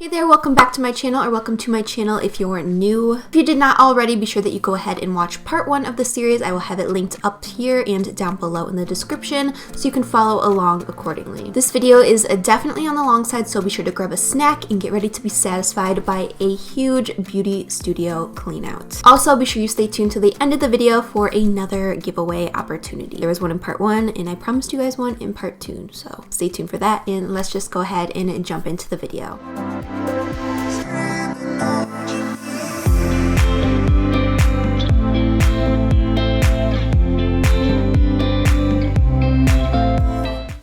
Hey there, welcome back to my channel, or welcome to my channel if you're new. If you did not already, be sure that you go ahead and watch part 1 of the series. I will have it linked up here and down below in the description so you can follow along accordingly. This video is definitely on the long side, so be sure to grab a snack and get ready to be satisfied by a huge beauty studio clean out. Also, be sure you stay tuned to the end of the video for another giveaway opportunity. There was one in part 1 and I promised you guys one in part 2, so stay tuned for that, and let's just go ahead and jump into the video.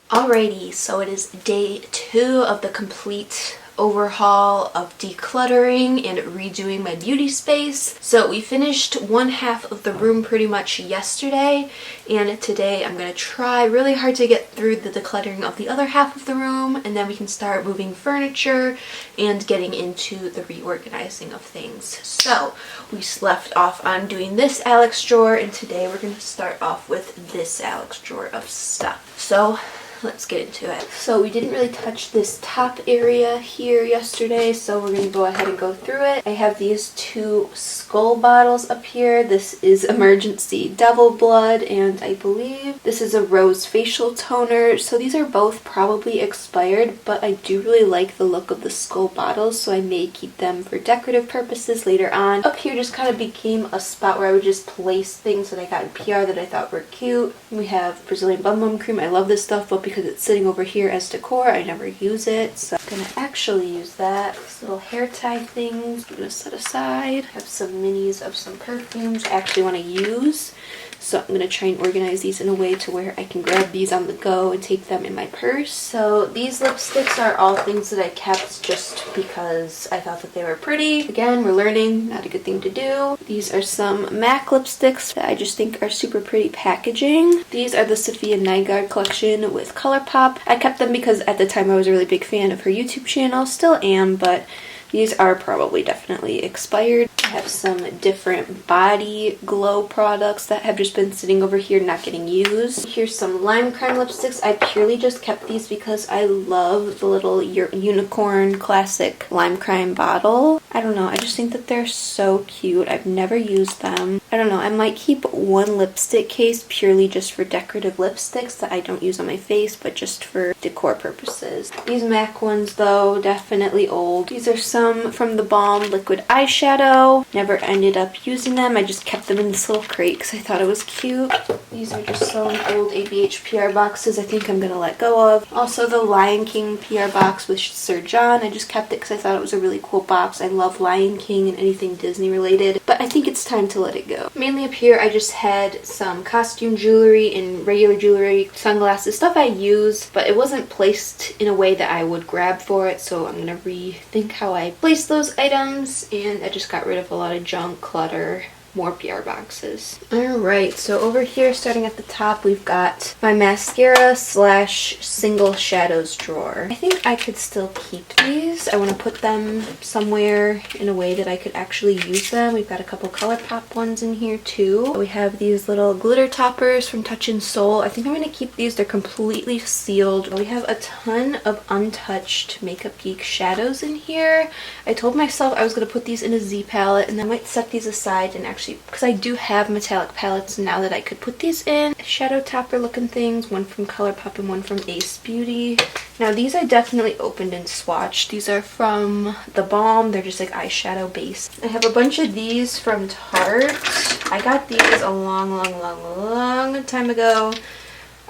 Alrighty, so it is day 2 of the complete overhaul of decluttering and redoing my beauty space. So we finished one half of the room pretty much yesterday, and today I'm going to try really hard to get through the decluttering of the other half of the room, and then we can start moving furniture and getting into the reorganizing of things. So we left off on doing this Alex drawer, and today we're going to start off with this Alex drawer of stuff. So let's get into it. So we didn't really touch this top area here yesterday, so we're going to go ahead and go through it. I have these 2 skull bottles up here. This is Emergency Devil Blood, and I believe this is a Rose Facial Toner. So these are both probably expired, but I do really like the look of the skull bottles, so I may keep them for decorative purposes later on. Up here just kind of became a spot where I would just place things that I got in PR that I thought were cute. We have Brazilian Bum Bum Cream. I love this stuff, but because it's sitting over here as decor, I never use it, so I'm gonna actually use that. These little hair tie things I'm gonna set aside. I have some minis of some perfumes I actually want to use, so I'm gonna try and organize these in a way to where I can grab these on the go and take them in my purse. So these lipsticks are all things that I kept just because I thought that they were pretty. Again, we're learning, not a good thing to do. These are some MAC lipsticks that I just think are super pretty packaging. These are the Sophia Nygard collection with Colourpop. I kept them because at the time I was a really big fan of her YouTube channel, still am, but these are probably definitely expired. I have some different body glow products that have just been sitting over here not getting used. Here's some Lime Crime lipsticks. I purely just kept these because I love the little unicorn classic Lime Crime bottle. I don't know, I just think that they're so cute. I've never used them. I don't know, I might keep one lipstick case purely just for decorative lipsticks that I don't use on my face, but just for decor purposes. These MAC ones though, definitely old. These are some from the Balm liquid eyeshadow. Never ended up using them. I just kept them in this little crate because I thought it was cute. These are just some old ABH PR boxes I think I'm gonna let go of. Also the Lion King PR box with Sir John. I just kept it because I thought it was a really cool box. I love Lion King and anything Disney related, but I think it's time to let it go. Mainly up here I just had some costume jewelry and regular jewelry, sunglasses, stuff I use, but it wasn't placed in a way that I would grab for it, so I'm gonna rethink how I place those items, and I just got rid of a lot of junk, clutter, more PR boxes. Alright, so over here, starting at the top, we've got my mascara slash single shadows drawer. I think I could still keep these. I want to put them somewhere in a way that I could actually use them. We've got a couple Colourpop ones in here too. We have these little glitter toppers from Touch in Soul. I think I'm going to keep these. They're completely sealed. We have a ton of untouched Makeup Geek shadows in here. I told myself I was going to put these in a Z palette, and I might set these aside and actually, because I do have metallic palettes now that I could put these in. Shadow topper looking things, one from Colourpop and one from Ace Beauty. Now these I definitely opened and swatched. These are from the Balm. They're just like eyeshadow base. I have a bunch of these from Tarte. I got these a long time ago.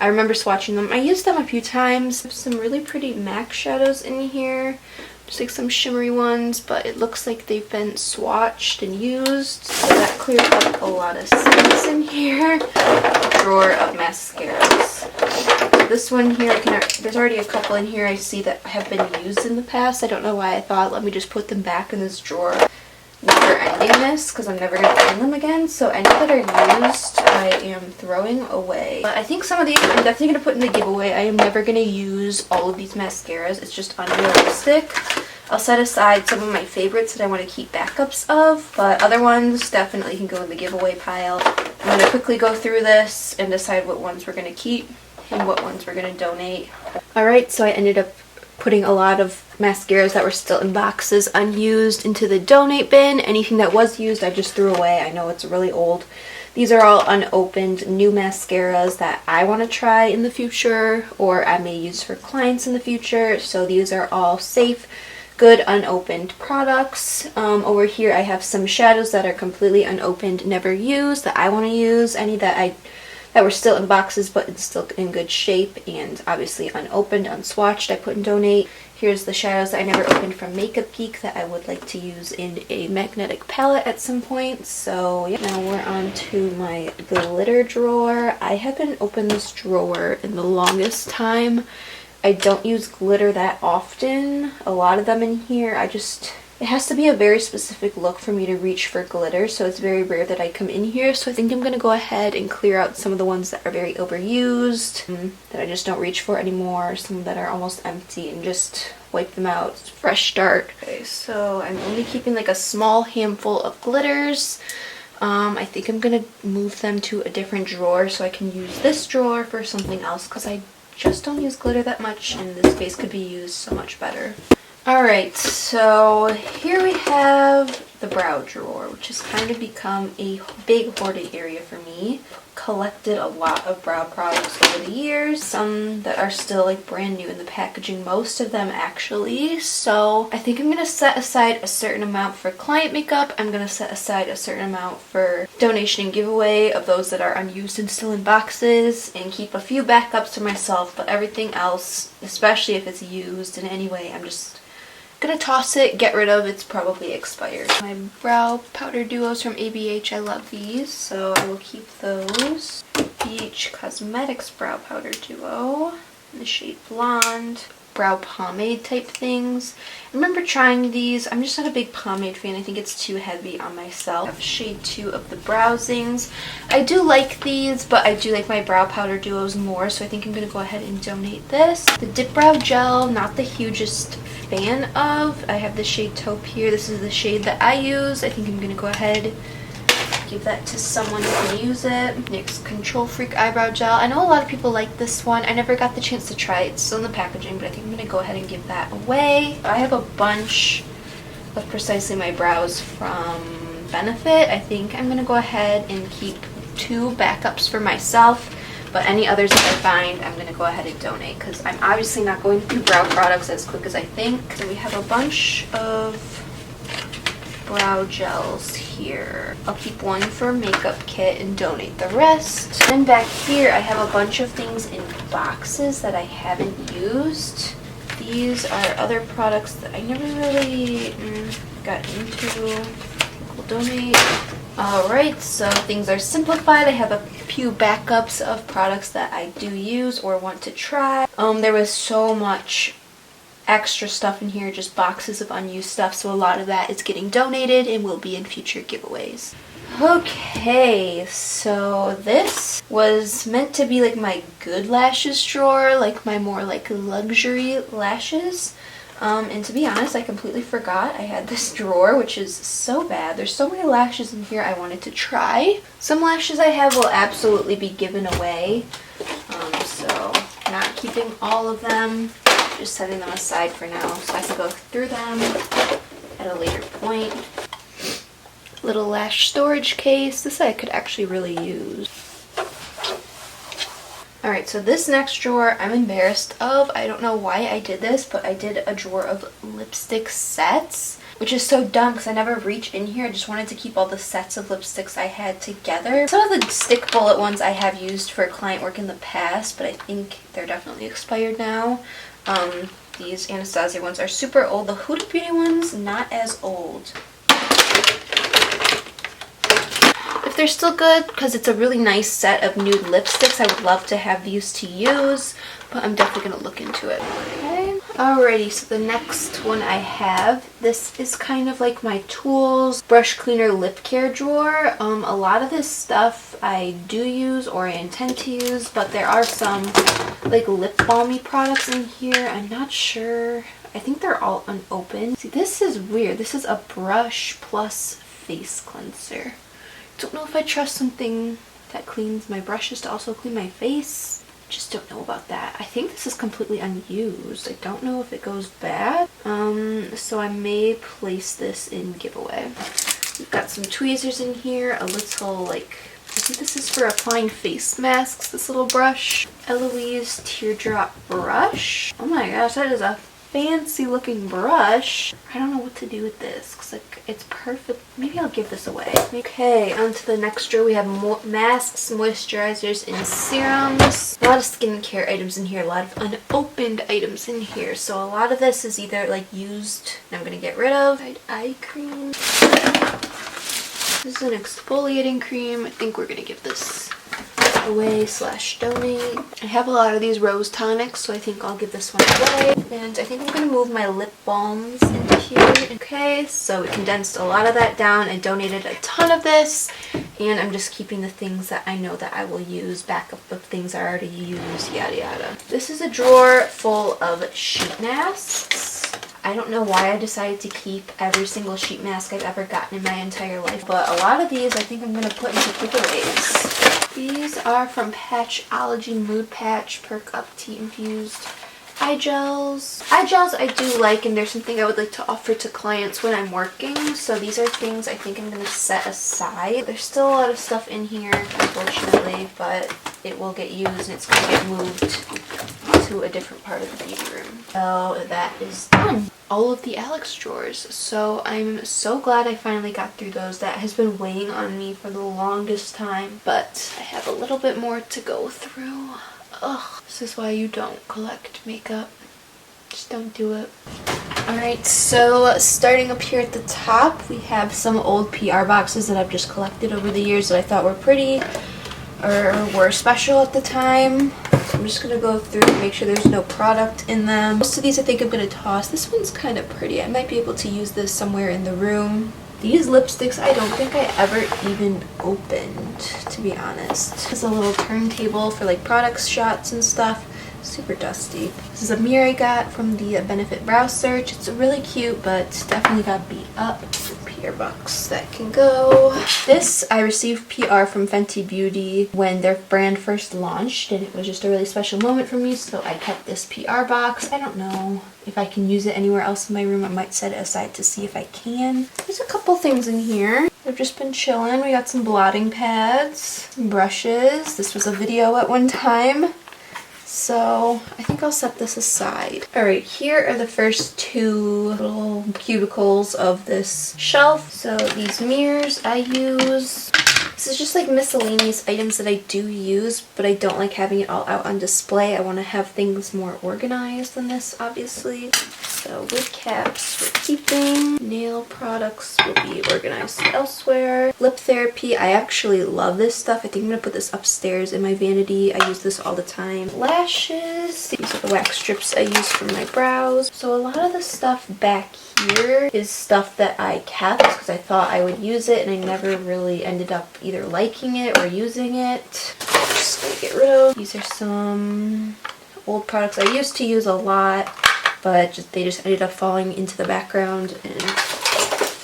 I remember swatching them. I used them a few times. There's some really pretty MAC shadows in here. Just like some shimmery ones, but it looks like they've been swatched and used, so that clears up a lot of space in here. Drawer of mascaras. This one here, there's already a couple in here I see that have been used in the past. I don't know why I thought, let me just put them back in this drawer. Never ending this because I'm never going to find them again, so any that are used I am throwing away. But I think some of these I'm definitely going to put in the giveaway. I am never going to use all of these mascaras. It's just unrealistic. I'll set aside some of my favorites that I want to keep backups of, but other ones definitely can go in the giveaway pile. I'm going to quickly go through this and decide what ones we're going to keep and what ones we're going to donate. Alright, so I ended up putting a lot of mascaras that were still in boxes unused into the donate bin. Anything that was used I just threw away. I know it's really old. These are all unopened new mascaras that I want to try in the future, or I may use for clients in the future. So these are all safe, good, unopened products. Over here I have some shadows that are completely unopened, never used, that I want to use. Any that were still in boxes but it's still in good shape, and obviously unopened, unswatched, I put in donate. Here's the shadows that I never opened from Makeup Geek that I would like to use in a magnetic palette at some point. So yeah, now we're on to my glitter drawer. I haven't opened this drawer in the longest time. I don't use glitter that often. A lot of them in here, it has to be a very specific look for me to reach for glitter, so it's very rare that I come in here. So I think I'm going to go ahead and clear out some of the ones that are very overused, that I just don't reach for anymore, some that are almost empty, and just wipe them out. Fresh start. Okay, so I'm only keeping like a small handful of glitters. I think I'm going to move them to a different drawer so I can use this drawer for something else, because I just don't use glitter that much and this space could be used so much better. Alright, so here we have the brow drawer, which has kind of become a big hoarding area for me. Collected a lot of brow products over the years, some that are still like brand new in the packaging, most of them actually. So I think I'm going to set aside a certain amount for client makeup. I'm going to set aside a certain amount for donation and giveaway of those that are unused and still in boxes, and keep a few backups for myself, but everything else, especially if it's used in any way, I'm just gonna toss it, get rid of. It's probably expired. My brow powder duos from ABH, I love these, so I will keep those. BH Cosmetics brow powder duo in the shade Blonde. Brow pomade type things. I remember trying these. I'm just not a big pomade fan. I think it's too heavy on myself. I have shade 2 of the Browsings. I do like these, but I do like my brow powder duos more, so I think I'm going to go ahead and donate this. The Dipbrow Gel, not the hugest fan of. I have the shade Taupe here. This is the shade that I use. I think I'm going to go ahead give that to someone who can use it. NYX Control Freak Eyebrow Gel. I know a lot of people like this one. I never got the chance to try it. It's still in the packaging, but I think I'm going to go ahead and give that away. I have a bunch of Precisely My Brows from Benefit. I think I'm going to go ahead and keep 2 backups for myself, but any others that I find, I'm going to go ahead and donate, because I'm obviously not going to do brow products as quick as I think. So we have a bunch of brow gels here. I'll keep 1 for makeup kit and donate the rest. Then back here I have a bunch of things in boxes that I haven't used. These are other products that I never really got into. We'll donate. Alright, so things are simplified. I have a few backups of products that I do use or want to try. There was so much extra stuff in here, just boxes of unused stuff, so a lot of that is getting donated and will be in future giveaways. Okay, so this was meant to be like my good lashes drawer, like my more like luxury lashes, and to be honest, I completely forgot I had this drawer, which is so bad. There's so many lashes in here I wanted to try. Some lashes I have will absolutely be given away, so not keeping all of them. Just setting them aside for now so I can go through them at a later point. Little lash storage case. This I could actually really use. Alright, so this next drawer I'm embarrassed of. I don't know why I did this, but I did a drawer of lipstick sets, which is so dumb because I never reach in here. I just wanted to keep all the sets of lipsticks I had together. Some of the stick bullet ones I have used for client work in the past, but I think they're definitely expired now. These Anastasia ones are super old. The Huda Beauty ones, not as old. If they're still good, because it's a really nice set of nude lipsticks, I would love to have these to use, but I'm definitely going to look into it. Okay. Alrighty, so the next one I have, this is kind of like my tools brush cleaner lip care drawer. A lot of this stuff I do use or I intend to use, but there are some like lip balmy products in here. I'm not sure. I think they're all unopened. See, this is weird. This is a brush plus face cleanser. Don't know if I trust something that cleans my brushes to also clean my face. just don't know about that. I think this is completely unused. I don't know if it goes bad. So I may place this in giveaway. We've got some tweezers in here, a little like, I think this is for applying face masks, this little brush. Eloise teardrop brush. Oh my gosh, that is a fancy looking brush. I don't know what to do with this because like it's perfect. Maybe I'll give this away. Okay, on to the next drawer. We have more masks, moisturizers, and serums. A lot of skincare items in here, a lot of unopened items in here. So a lot of this is either like used and I'm gonna get rid of. Eye cream. This is an exfoliating cream. I think we're gonna give this away / donate. I have a lot of these rose tonics, so I think I'll give this one away. And I think I'm going to move my lip balms into here. Okay, so we condensed a lot of that down. I donated a ton of this, and I'm just keeping the things that I know that I will use, backup of things I already use, yada yada. This is a drawer full of sheet masks. I don't know why I decided to keep every single sheet mask I've ever gotten in my entire life, but a lot of these I think I'm going to put into giveaways. These are from Patchology Mood Patch Perk Up Tea Infused eye gels. Eye gels I do like, and there's something I would like to offer to clients when I'm working, so these are things I think I'm going to set aside. There's still a lot of stuff in here, unfortunately, but it will get used and it's going to get moved to a different part of the beauty room. So that is done. All of the Alex drawers. So I'm so glad I finally got through those. That has been weighing on me for the longest time, but I have a little bit more to go through. Ugh, this is why you don't collect makeup. Just don't do it. Alright, so starting up here at the top, we have some old PR boxes that I've just collected over the years that I thought were pretty or were special at the time. So I'm just going to go through and make sure there's no product in them. Most of these I think I'm going to toss. This one's kind of pretty. I might be able to use this somewhere in the room. These lipsticks I don't think I ever even opened, to be honest. It's a little turntable for like product shots and stuff. Super dusty. This is a mirror I got from the Benefit Brow Search. It's really cute, but definitely got beat up. PR box that can go. This I received PR from Fenty Beauty when their brand first launched, and it was just a really special moment for me, so I kept this PR box. I don't know if I can use it anywhere else in my room. I might set it aside to see if I can. There's a couple things in here. I've just been chilling. We got some blotting pads, some brushes. This was a video at one time. So I think I'll set this aside. Alright, here are the first two little cubicles of this shelf. So these mirrors I use. This is just like miscellaneous items that I do use, but I don't like having it all out on display. I want to have things more organized than this, obviously. So wig caps we're keeping. Nail products will be organized elsewhere. Lip therapy, I actually love this stuff. I think I'm going to put this upstairs in my vanity. I use this all the time. Lashes. These are the wax strips I use for my brows. So a lot of the stuff back here is stuff that I kept because I thought I would use it, and I never really ended up either liking it or using it. Just gonna get rid of. These are some old products I used to use a lot, but they just ended up falling into the background and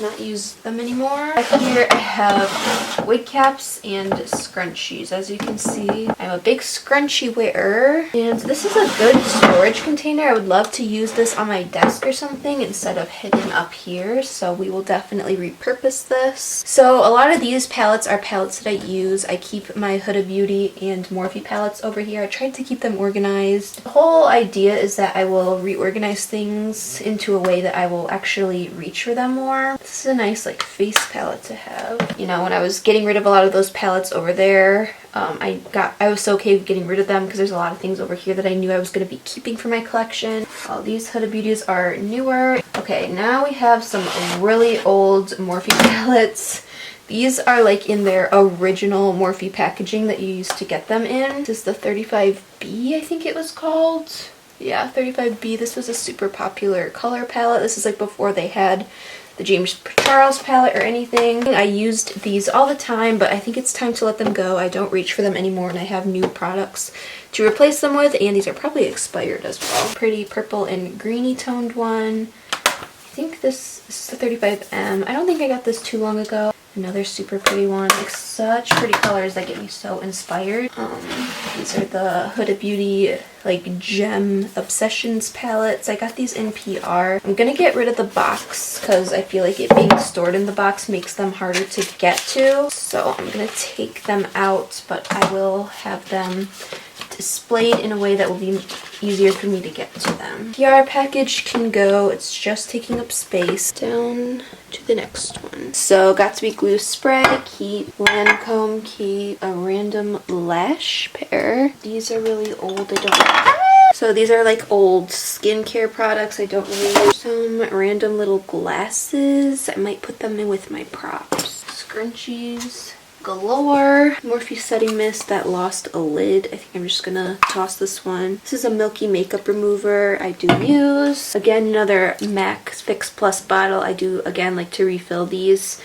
not use them anymore. Back here I have wig caps and scrunchies. As you can see, I'm a big scrunchie wearer, and this is a good storage container. I would love to use this on my desk or something instead of hidden up here, so we will definitely repurpose this. So a lot of these palettes are palettes that I use. I keep my Huda Beauty and Morphe palettes over here. I tried to keep them organized. The whole idea is that I will reorganize things into a way that I will actually reach for them more. This is a nice like face palette to have. You know, when I was getting rid of a lot of those palettes over there, I was so okay with getting rid of them because there's a lot of things over here that I knew I was going to be keeping for my collection. All these Huda Beauties are newer. Okay, now we have some really old Morphe palettes. These are like in their original Morphe packaging that you used to get them in. This is the 35B, I think it was called. Yeah, 35B. This was a super popular color palette. This is like before they had the James Charles palette or anything. I used these all the time, but I think it's time to let them go. I don't reach for them anymore, and I have new products to replace them with, and these are probably expired as well. Pretty purple and greeny toned one. I think this is the 35M. I don't think I got this too long ago. Another super pretty one. Like such pretty colors that get me so inspired. These are the Huda Beauty like Gem Obsessions palettes. I got these in PR. I'm gonna get rid of the box because I feel like it being stored in the box makes them harder to get to. So I'm gonna take them out, but I will have them displayed in a way that will be easier for me to get to them. PR package can go. It's just taking up space. Down to the next one. So Got To Be Glue spray, keep Lancome, keep a random lash pair. These are really old. So these are like old skincare products I don't really use. Some random little glasses. I might put them in with my props. Scrunchies galore. Morphe Setting Mist that lost a lid. I think I'm just gonna toss this one. This is a Milky makeup remover I do use. Again, another MAC Fix Plus bottle. I do, again, like to refill these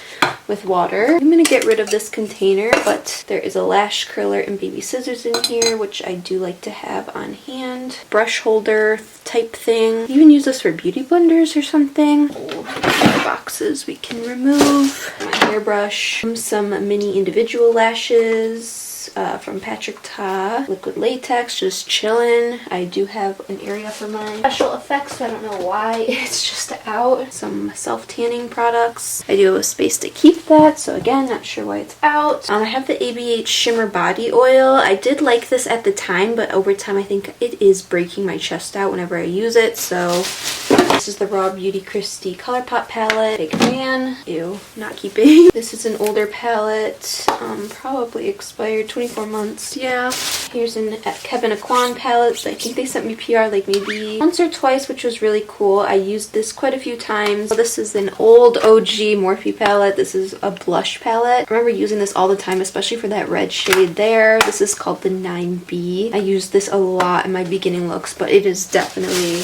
with water. I'm gonna get rid of this container, but there is a lash curler and baby scissors in here, which I do like to have on hand. Brush holder type thing. You can use this for beauty blenders or something. Old boxes we can remove. My hairbrush. Some mini individual lashes from Patrick Ta. Liquid latex, just chillin'. I do have an area for my special effects, so I don't know why it's just out. Some self-tanning products. I do have a space to keep that, so again, not sure why it's out. I have the ABH Shimmer Body Oil. I did like this at the time, but over time I think it is breaking my chest out whenever I use it, so this is the Raw Beauty Christie Colourpop palette. Big fan. Ew, not keeping. This is an older palette, probably expired 24 months. Yeah. Here's an Kevin Aquan palette. I think they sent me PR like maybe once or twice, which was really cool. I used this quite a few times. This is an old OG Morphe palette. This is a blush palette. I remember using this all the time, especially for that red shade there. This is called the 9B. I used this a lot in my beginning looks, but it is definitely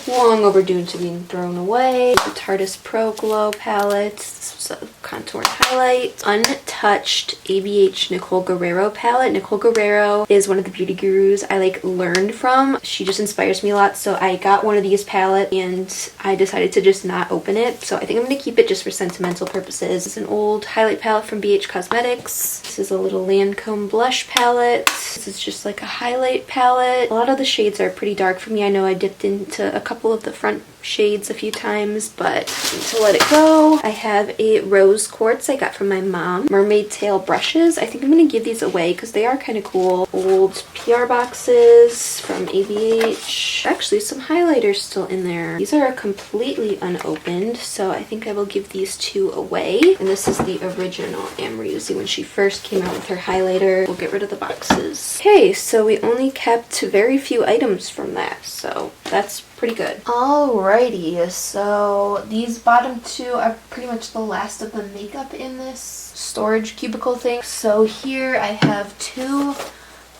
long overdue to being thrown away. The Tarte Pro Glow palette. This is a contour highlight. Untouched ABH Nicole Guerrero palette. Nicole Guerrero is one of the beauty gurus I like learned from. She just inspires me a lot, so I got one of these palettes and I decided to just not open it. So I think I'm going to keep it just for sentimental purposes. It's an old highlight palette from BH Cosmetics. This is a little Lancome blush palette. This is just like a highlight palette. A lot of the shades are pretty dark for me. I know I dipped into a couple of the front shades a few times, but I need to let it go. I have a rose quartz I got from my mom. Mermaid tail brushes. I think I'm going to give these away because they are kind of cool. Old PR boxes from ABH. Actually, some highlighters still in there. These are completely unopened, so I think I will give these two away. And this is the original Amrezy when she first came out with her highlighter. We'll get rid of the boxes. Okay, so we only kept very few items from that, so that's pretty good. Alrighty, so these bottom two are pretty much the last of the makeup in this storage cubicle thing. So here I have two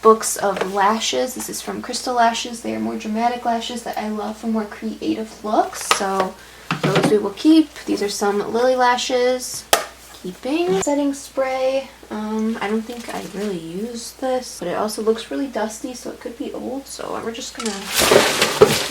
books of lashes. This is from Crystal Lashes. They are more dramatic lashes that I love for more creative looks, so those we will keep. These are some Lily lashes. Keeping. Setting spray. I don't think I really use this, but it also looks really dusty, so it could be old, so we're just gonna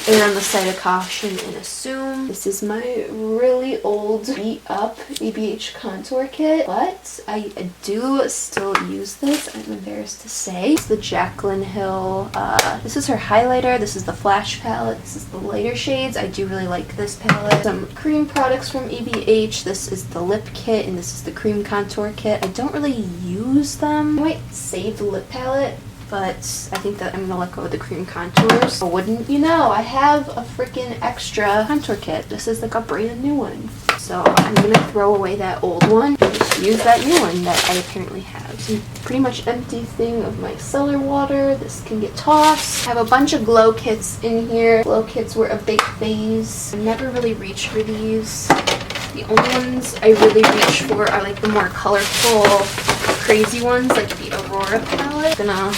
err on the side of caution and assume. This is my really old beat up ABH contour kit, but I do still use this, I'm embarrassed to say. It's the Jaclyn Hill. This is her highlighter. This is the Flash palette. This is the lighter shades. I do really like this palette. Some cream products from ABH. This is the lip kit, and this is the cream contour kit. I don't really use them. I might save the lip palette, but I think that I'm gonna let go of the cream contours. Wouldn't you know, I have a freaking extra contour kit. This is like a brand new one. So I'm gonna throw away that old one and just use that new one that I apparently have. So pretty much empty thing of my cellar water. This can get tossed. I have a bunch of glow kits in here. Glow kits were a big phase. I never really reached for these. The only ones I really reach for are like the more colorful, crazy ones, like the Aurora palette. I'm gonna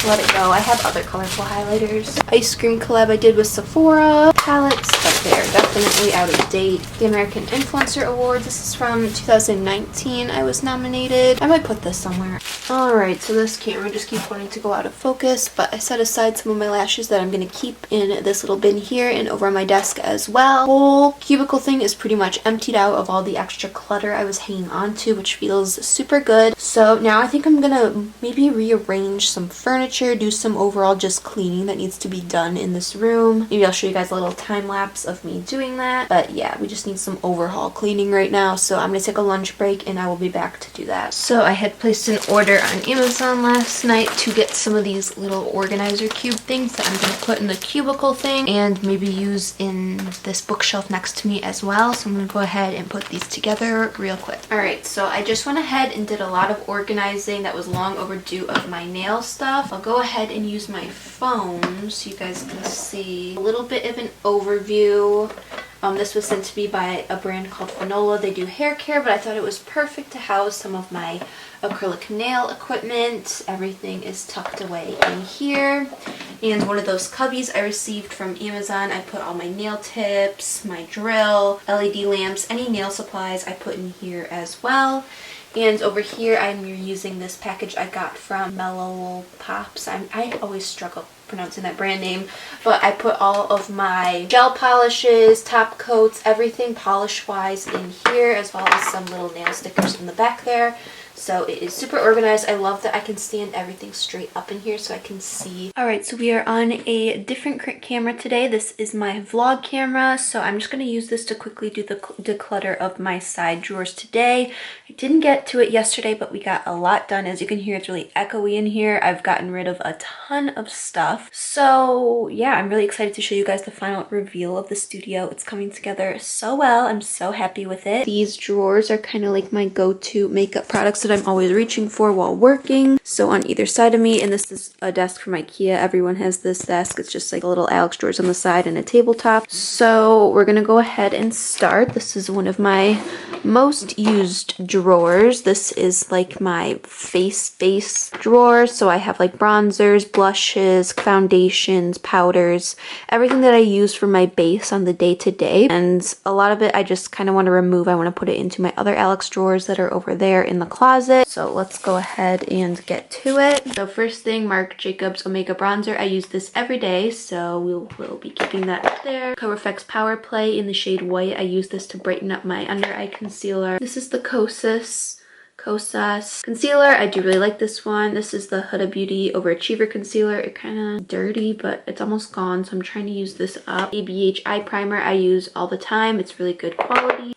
let it go. I have other colorful highlighters. Ice cream collab I did with Sephora palettes, but they're definitely out of date. The American Influencer Awards. This is from 2019. I was nominated. I might put this somewhere. Alright, so this camera just keeps wanting to go out of focus, but I set aside some of my lashes that I'm going to keep in this little bin here and over on my desk as well. The whole cubicle thing is pretty much emptied out of all the extra clutter I was hanging on to, which feels super good. So now I think I'm going to maybe rearrange some furniture, do some overall just cleaning that needs to be done in this room. Maybe I'll show you guys a little time lapse of me doing that. But yeah, we just need some overhaul cleaning right now, so I'm going to take a lunch break and I will be back to do that. So I had placed an order on Amazon last night to get some of these little organizer cube things that I'm going to put in the cubicle thing and maybe use in this bookshelf next to me as well. So I'm going to go ahead and put these together real quick. Alright, so I just went ahead and did a lot of organizing that was long overdue of my nail stuff. I'll go ahead and use my phone so you guys can see a little bit of an overview. This was sent to me by a brand called Finola. They do hair care, but I thought it was perfect to house some of my acrylic nail equipment. Everything is tucked away in here. And one of those cubbies I received from Amazon, I put all my nail tips, my drill, LED lamps, any nail supplies I put in here as well. And over here I'm using this package I got from Mellow Pops. I always struggle pronouncing that brand name, but I put all of my gel polishes, top coats, everything polish wise in here, as well as some little nail stickers in the back there. So it is super organized. I love that I can stand everything straight up in here so I can see. Alright, so we are on a different camera today. This is my vlog camera, so I'm just going to use this to quickly do the declutter of my side drawers today. I didn't get to it yesterday, but we got a lot done. As you can hear, it's really echoey in here. I've gotten rid of a ton of stuff. So yeah, I'm really excited to show you guys the final reveal of the studio. It's coming together so well. I'm so happy with it. These drawers are kind of like my go-to makeup products that I'm always reaching for while working. So on either side of me, and this is a desk from IKEA. Everyone has this desk. It's just like a little Alex drawers on the side and a tabletop. So we're gonna go ahead and start. This is one of my most used drawers. This is like my face drawer. So I have like bronzers, blushes, foundations, powders, everything that I use for my base on the day-to-day. And a lot of it I just kind of want to remove. I want to put it into my other Alex drawers that are over there in the closet. So let's go ahead and get to it. So first thing, Marc Jacobs Omega Bronzer. I use this every day, so we'll be keeping that up there. Colorfx Power Play in the shade White. I use this to brighten up my under eye concealer. This is the Kosas concealer. I do really like this one. This is the Huda Beauty Overachiever concealer. It's kind of dirty, but it's almost gone, so I'm trying to use this up. ABH eye primer I use all the time. It's really good quality.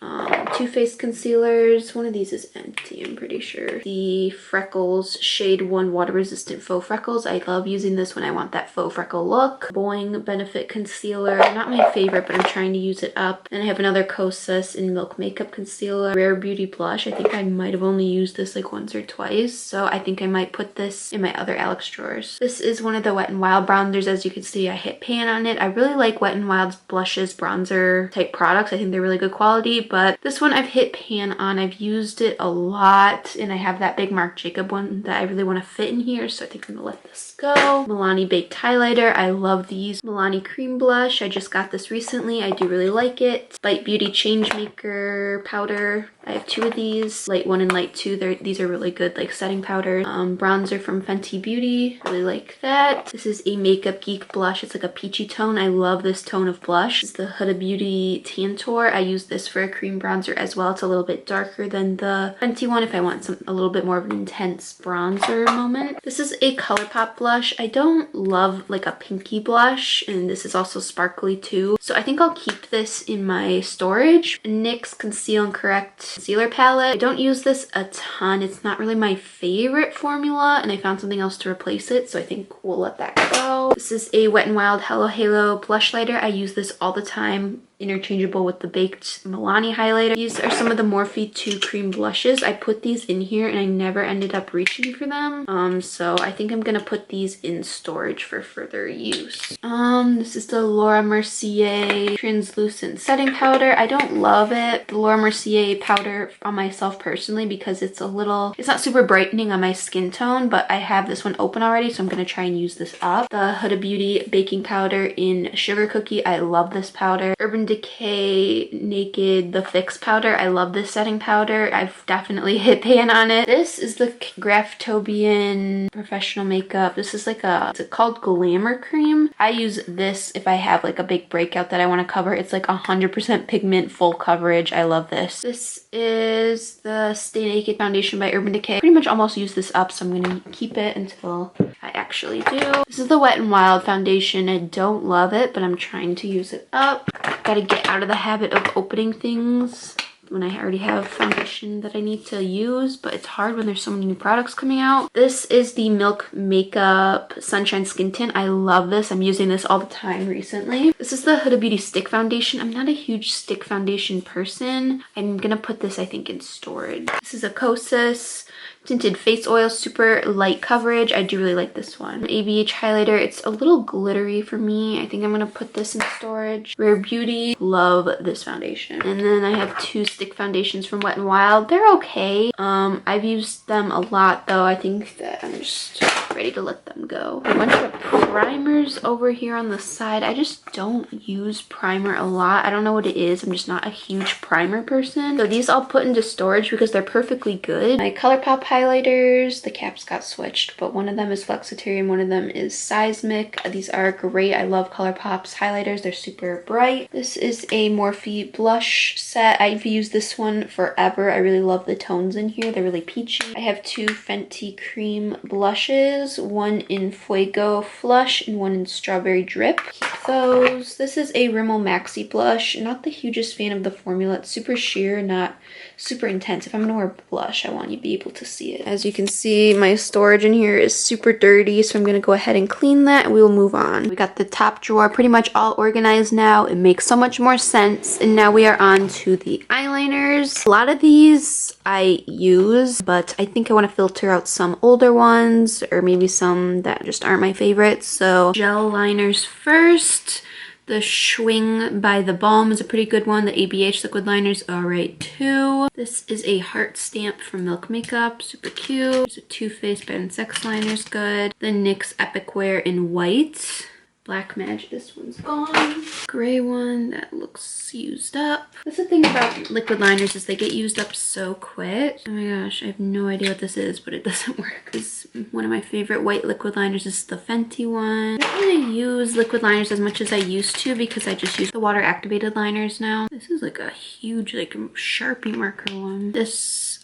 Too Faced concealers. One of these is empty, I'm pretty sure. The Freckles Shade 1 Water Resistant Faux Freckles. I love using this when I want that faux freckle look. Boing Benefit Concealer. Not my favorite, but I'm trying to use it up. And I have another Kosas in Milk Makeup Concealer. Rare Beauty Blush. I think I might have only used this like once or twice, so I think I might put this in my other Alex drawers. This is one of the Wet n Wild bronzers. As you can see, I hit pan on it. I really like Wet n Wild's blushes, bronzer type products. I think they're really good quality, but this one I've hit pan on. I've used it a lot, and I have that big Marc Jacob one that I really want to fit in here, so I think I'm gonna let this go. Milani Baked Highlighter. I love these. Milani Cream Blush. I just got this recently. I do really like it. Bite Beauty Changemaker Powder. I have two of these, light 1 and light 2. These are really good, like setting powders. Bronzer from Fenty Beauty, really like that. This is a Makeup Geek blush. It's like a peachy tone. I love this tone of blush. This is the Huda Beauty Tantour. I use this for a cream bronzer as well. It's a little bit darker than the Fenty one if I want a little bit more of an intense bronzer moment. This is a Colourpop blush. I don't love like a pinky blush, and this is also sparkly too. So I think I'll keep this in my storage. NYX Conceal and Correct Concealer Palette. I don't use this a ton. It's not really my favorite formula, and I found something else to replace it, so I think we'll let that go. This is a Wet n Wild Hello Halo Blush Lighter. I use this all the time. Interchangeable with the Baked Milani highlighter. These are some of the Morphe 2 cream blushes. I put these in here and I never ended up reaching for them. So I think I'm gonna put these in storage for further use. This is the Laura Mercier Translucent Setting Powder. I don't love it, the Laura Mercier powder on myself personally, because it's not super brightening on my skin tone, but I have this one open already, so I'm gonna try and use this up. The Huda Beauty Baking Powder in Sugar Cookie. I love this powder. Urban Decay Naked The Fix powder. I love this setting powder. I've definitely hit pan on it. This is the Graftobian Professional Makeup. This is like a, it's called Glamour Cream. I use this if I have like a big breakout that I want to cover. It's like 100% pigment, full coverage. I love this. This is the Stay Naked Foundation by Urban Decay. Pretty much almost use this up, so I'm gonna keep it until I actually do. This is the Wet n Wild foundation. I don't love it, but I'm trying to use it up. Gotta get out of the habit of opening things when I already have foundation that I need to use, but it's hard when there's so many new products coming out. This is the Milk Makeup Sunshine Skin Tint. I love this. I'm using this all the time recently. This is the Huda Beauty Stick Foundation. I'm not a huge stick foundation person. I'm gonna put this, I think, in storage. This is a Kosas Tinted Face Oil, super light coverage. I do really like this one. ABH highlighter. It's a little glittery for me. I think I'm gonna put this in storage. Rare Beauty. Love this foundation. And then I have two stick foundations from Wet n Wild. They're okay. I've used them a lot though. I think that I'm just ready to let them go. A bunch of primers over here on the side. I just don't use primer a lot. I don't know what it is. I'm just not a huge primer person. So these I'll put into storage because they're perfectly good. My Colourpop highlighters, the caps got switched, but one of them is Flexitarian, one of them is Seismic. These are great. I love Colourpop's highlighters. They're super bright. This is a Morphe blush set. I've used this one forever. I really love the tones in here. They're really peachy. I have two Fenty Cream blushes, one in Fuego Flush and one in Strawberry Drip. Keep those. This is a Rimmel Maxi blush. Not the hugest fan of the formula. It's super sheer, not super intense. If I'm gonna wear blush, I want you to be able to see it. As you can see, my storage in here is super dirty, so I'm gonna go ahead and clean that and we will move on. We got the top drawer pretty much all organized now. It makes so much more sense. And now we are on to the eyeliners. A lot of these I use, but I think I want to filter out some older ones or maybe some that just aren't my favorites. So gel liners first. The Schwing by The Balm is a pretty good one. The ABH liquid liners are right too. This is a heart stamp from Milk Makeup, super cute. There's a Too Faced Bad Sex liner's good. The NYX Epic Wear in white. Black Magic, this one's gone. Gray one, that looks used up. That's the thing about liquid liners is they get used up so quick. Oh my gosh, I have no idea what this is, but it doesn't work. This is one of my favorite white liquid liners. This is the Fenty one. I don't really use liquid liners as much as I used to because I just use the water activated liners now. This is like a huge like Sharpie marker one. This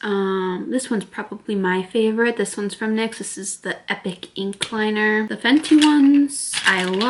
one's probably my favorite. This one's from NYX. This is the Epic Ink Liner. The Fenty ones I love.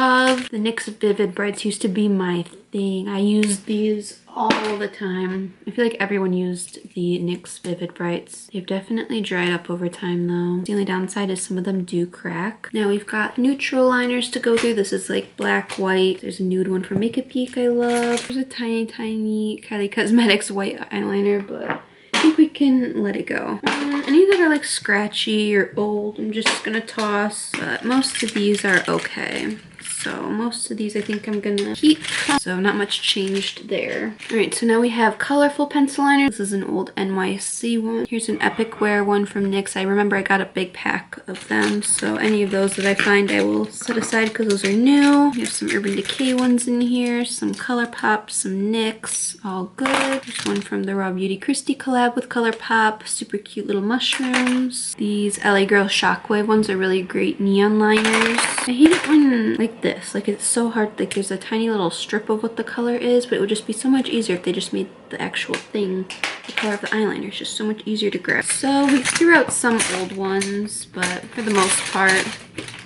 The NYX Vivid Brights used to be my thing. I used these all the time. I feel like everyone used the NYX Vivid Brights. They've definitely dried up over time though. The only downside is some of them do crack. Now we've got neutral liners to go through. This is like black, white. There's a nude one from Make a Peek I love. There's a tiny Kylie Cosmetics white eyeliner, but I think we can let it go. Any that are like scratchy or old, I'm just gonna toss, but most of these are okay. So most of these I think I'm gonna keep. So not much changed there. Alright, so now we have colorful pencil liner. This is an old NYC one. Here's an Epic Wear one from NYX. I remember I got a big pack of them. So any of those that I find I will set aside because those are new. We have some Urban Decay ones in here. Some Colourpop, some NYX. All good. There's one from the Raw Beauty Christie collab with Colourpop. Super cute little mushrooms. These LA Girl Shockwave ones are really great neon liners. I hate it when like this. Like it's so hard, like there's a tiny little strip of what the color is, but it would just be so much easier if they just made the actual thing the color of the eyeliner. It's just so much easier to grab. So we threw out some old ones, but for the most part,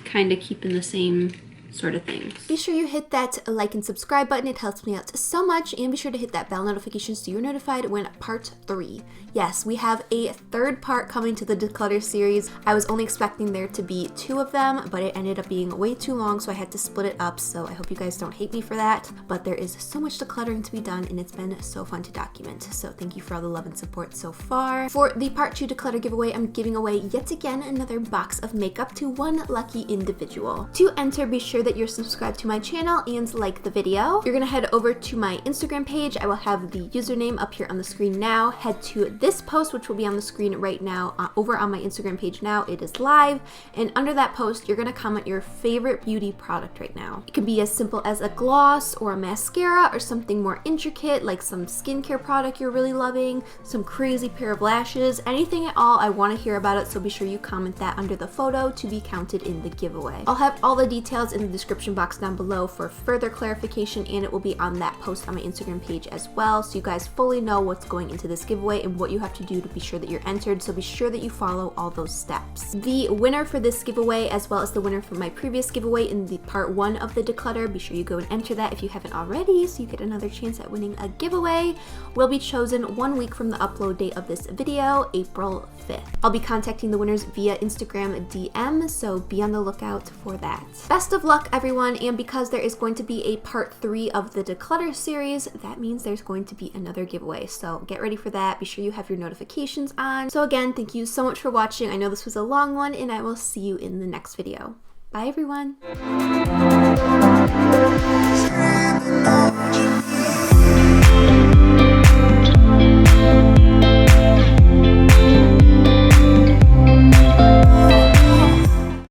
kind of keeping the same sort of things. Be sure you hit that like and subscribe button. It helps me out so much. And be sure to hit that bell notification so you're notified when part 3. Yes, we have a third part coming to the Declutter series. I was only expecting there to be 2 of them, but it ended up being way too long, so I had to split it up. So I hope you guys don't hate me for that. But there is so much decluttering to be done, and it's been so fun to document. So thank you for all the love and support so far. For the part 2 Declutter giveaway, I'm giving away yet again another box of makeup to one lucky individual. To enter, be sure sure that you're subscribed to my channel and like the video. You're gonna head over to my Instagram page. I will have the username up here on the screen now. Head to this post, which will be on the screen right now, over on my Instagram page now. It is live, and under that post, you're gonna comment your favorite beauty product right now. It can be as simple as a gloss or a mascara or something more intricate, like some skincare product you're really loving, some crazy pair of lashes, anything at all. I wanna hear about it, so be sure you comment that under the photo to be counted in the giveaway. I'll have all the details in the description box down below for further clarification, and it will be on that post on my Instagram page as well, so you guys fully know what's going into this giveaway and what you have to do to be sure that you're entered, so be sure that you follow all those steps. The winner for this giveaway, as well as the winner from my previous giveaway in the part 1 of the Declutter, be sure you go and enter that if you haven't already, so you get another chance at winning a giveaway, will be chosen 1 week from the upload date of this video, April 5th. I'll be contacting the winners via Instagram DM, so be on the lookout for that. Best of luck, everyone, and because there is going to be a part 3 of the Declutter series, that means there's going to be another giveaway, so get ready for that. Be sure you have your notifications on. So again, thank you so much for watching. I know this was a long one, and I will see you in the next video. Bye, everyone.